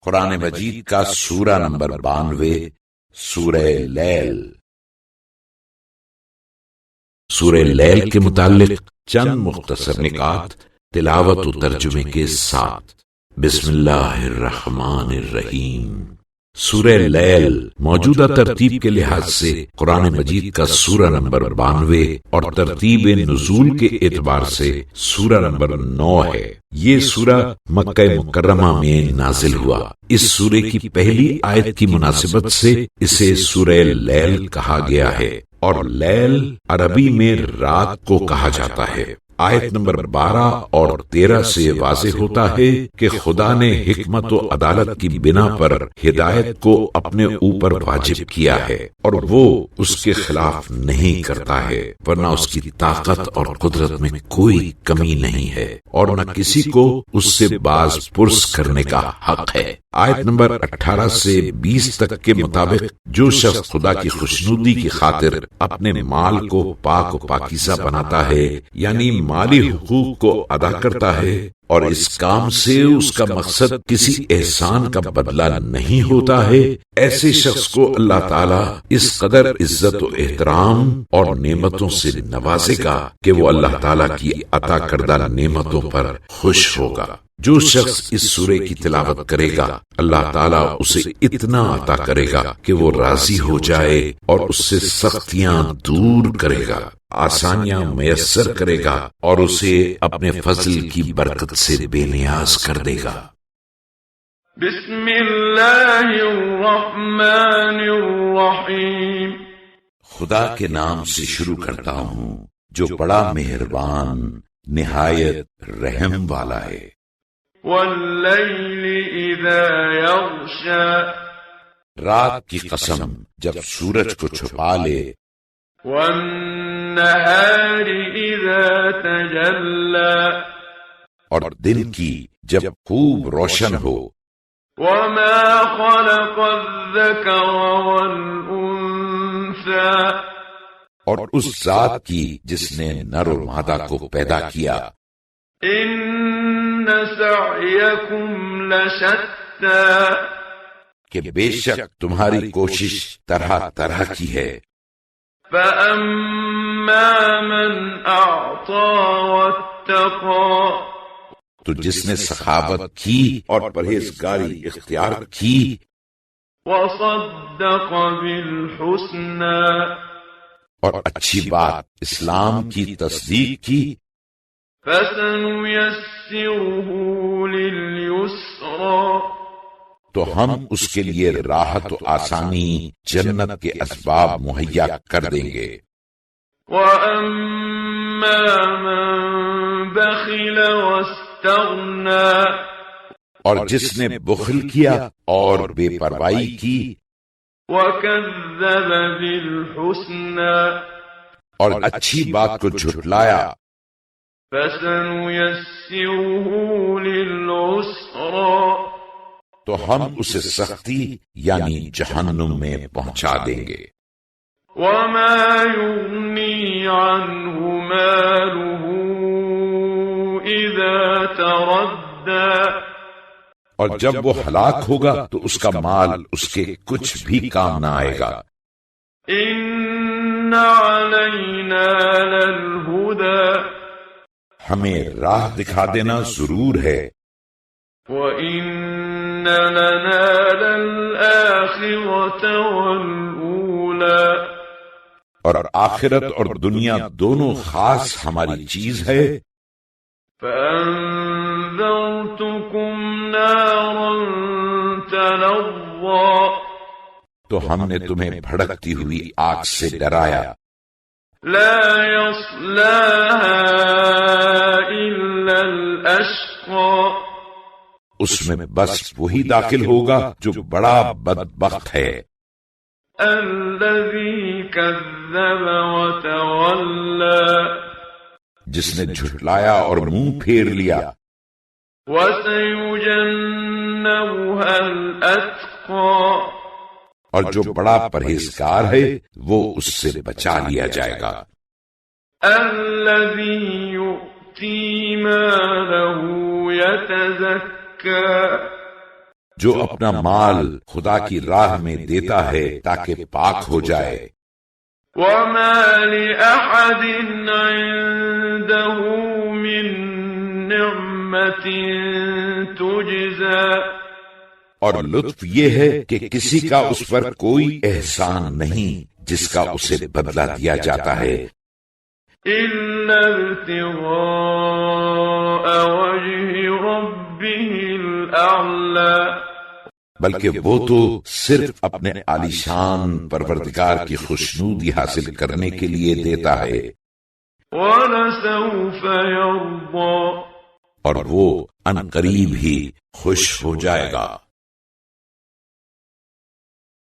قرآن مجید کا سورہ نمبر 92 سورہ لیل۔ سورہ لیل کے متعلق چند مختصر نکات تلاوت و ترجمے کے ساتھ۔ بسم اللہ الرحمن الرحیم۔ سورہ لیل موجودہ ترتیب کے لحاظ سے قرآن مجید کا سورہ نمبر 92 اور ترتیب نزول کے اعتبار سے سورہ نمبر 9 ہے۔ یہ سورہ مکہ مکرمہ میں نازل ہوا۔ اس سورے کی پہلی آیت کی مناسبت سے اسے سورہ لیل کہا گیا ہے، اور لیل عربی میں رات کو کہا جاتا ہے۔ آیت نمبر 12 اور 13 سے واضح ہوتا ہے کہ خدا نے حکمت و عدالت کی بنا پر ہدایت کو اپنے اوپر واجب کیا ہے، اور وہ اس کے خلاف نہیں کرتا ہے، ورنہ اس کی طاقت اور قدرت میں کوئی کمی نہیں ہے، اور نہ کسی کو اس سے باز پرس کرنے کا حق ہے۔ آیت نمبر 18 سے 20 تک کے مطابق جو شخص خدا کی خوشنودی کی خاطر اپنے مال کو پاک و پاکیزہ بناتا ہے، یعنی مالی حقوق کو ادا کرتا ہے، اور اس کام سے اس کا مقصد کسی احسان کا بدلہ نہیں ہوتا ہے، ایسے شخص کو اللہ تعالیٰ اس قدر عزت و احترام اور نعمتوں سے نوازے گا کہ وہ اللہ تعالیٰ کی عطا کردہ نعمتوں پر خوش ہوگا۔ جو شخص اس سورے کی تلاوت کرے گا، اللہ تعالیٰ اسے اتنا عطا کرے گا کہ وہ راضی ہو جائے اور اس سے سختیاں دور کرے گا، آسانیاں میسر کرے گا، اور اسے اپنے فضل کی برکت سے بے نیاز کر دے گا۔ بسم اللہ الرحمن الرحیم۔ خدا کے نام سے شروع کرتا ہوں جو بڑا مہربان نہایت رحم والا ہے۔ واللیل اذا یغشا۔ رات کی قسم جب سورج کو چھپا لے۔ والنہار اذا تجلی۔ اور دن کی جب خوب روشن ہو۔ وما خلق الذکر والانثى۔ اور اس ذات کی جس نے نر و مادہ کو پیدا کیا۔ ان سعیکم لشتی۔ کہ بے شک تمہاری کوشش طرح طرح کی ہے۔ فَأَمَّا مَنْ أَعْطَى وَاتَّقَى۔ تو جس نے سخاوت کی اور پرہیزگاری اختیار کی۔ وَصَدَّقَ بِالْحُسْنَى۔ اور اچھی بات اسلام کی تصدیق کی۔ فَسَنُيَسِّرُهُ لِلْيُسْرَى۔ تو ہم اس کے لیے راحت و آسانی جنت کے اسباب مہیا کر دیں گے۔ وَأَمَّا مَن بَخِلَ وَاسْتَغْنَى۔ اور جس نے بخل کیا اور بے پروائی کی۔ وَكَذَّبَ بِالْحُسْنَى۔ اور اچھی بات کو جھٹلایا۔ فَسَنُيَسِّرُهُ لِلْعُسْرَى۔ تو ہم اسے سختی یعنی جہنم میں پہنچا دیں گے۔ وَمَا يُغْنِي عَنْهُ مَالُهُ إِذَا تَرَدَّى۔ اور جب وہ ہلاک ہوگا تو اس کا مال اس کے کچھ بھی کام نہ آئے گا۔ إِنَّ عَلَيْنَا لَلْهُدَى۔ ہمیں راہ دکھا دینا ضرور ہے۔ وَإِنَّ لَنَا لَلْآخِرَةَ وَالْأُولَى۔ اور آخرت اور دنیا دونوں خاص ہماری چیز ہے۔ فَأَنذَرْتُكُمْ نَارًا تَلَظَّى۔ تو ہم نے تمہیں بھڑکتی ہوئی آگ سے ڈرایا۔ لا يصلاها إلا الأشقى۔ اس میں بس وہی داخل ہوگا جو بڑا بدبخت ہے۔ الذي كذب وتولى۔ جس نے جھٹلایا اور منہ پھیر لیا۔ وسيجنبها الأتقى۔ اور جو بڑا پرہیزگار ہے وہ اس سے بچا لیا جائے گا۔ الذي يؤتي ماله يتزكى۔ جو اپنا مال خدا کی راہ میں دیتا ہے تاکہ پاک ہو جائے۔ وما لأحد عنده من نعمة تجزى اور لطف یہ ہے کہ کسی کا اس پر کوئی احسان نہیں جس کا اسے بدلہ دیا جاتا ہے، إلا ابتغاء وجه ربه الأعلى، بلکہ وہ تو صرف اپنے عالیشان پروردگار کی خوشنودی حاصل کرنے کے لیے دیتا ہے، وَلَسَوْفَ يَرْضَى، اور وہ ان قریب ہی خوش ہو جائے گا۔